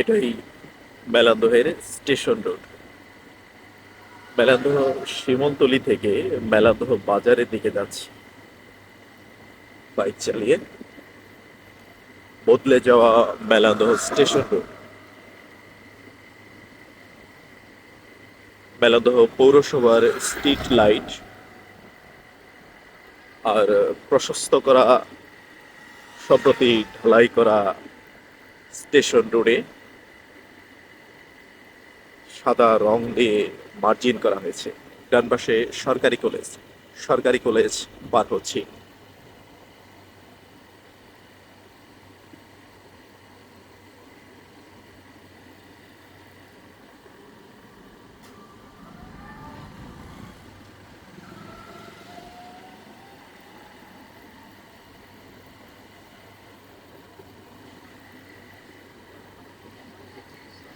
এটাই মেলান্দহের station road. মেলান্দহ শিমতলি থেকে মেলান্দহ বাজারের দিকে যাচ্ছি বাইক চালিয়ে। বদলে যাওয়া মেলান্দহ স্টেশন রোড। মেলান্দহ পৌরসভার স্ট্রিট লাইট আর প্রশস্ত করা, সম্প্রতি ঢালাই করা স্টেশন রোডে সাদা রং দিয়ে মার্জিন করা হয়েছে। ডান পাশে সরকারি কলেজ। সরকারি কলেজ পার হচ্ছি।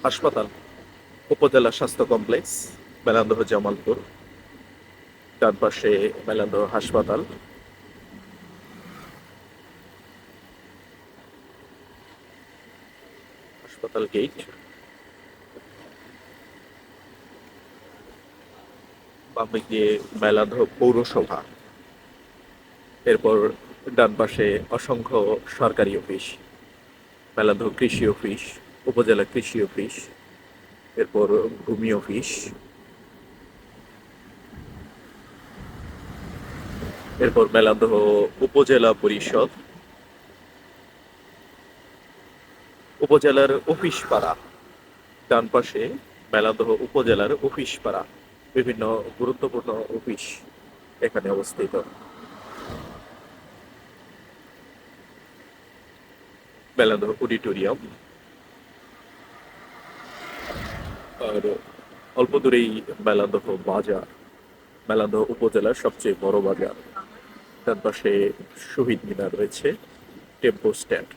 হাসপাতাল, উপজেলা স্বাস্থ্য কমপ্লেক্স, মেলান্দহ জামালপুর। ডান পাশে মেলান্দহ হাসপাতাল। হাসপাতাল গেট। বাম দিক দিয়ে মেলান্দহ পৌরসভা। এরপর ডান পাশে অসংখ্য সরকারি অফিস। মেলান্দহ কৃষি অফিস, উপজেলা কৃষি অফিস, এরপর ভূমি অফিস, এরপর মেলান্দহ উপজেলা পরিষদ, উপজেলার অফিস পাড়া। ডান পাশে মেলান্দহ উপজেলার অফিস পাড়া। বিভিন্ন গুরুত্বপূর্ণ অফিস এখানে অবস্থিত। মেলান্দহ অডিটোরিয়াম। আর অল্প দূরেই মেলান্দহ বাজার, মেলান্দহ উপজেলার সবচেয়ে বড় বাজার। তার পাশে শহীদ মিনার রয়েছে, টেম্পো স্ট্যান্ড।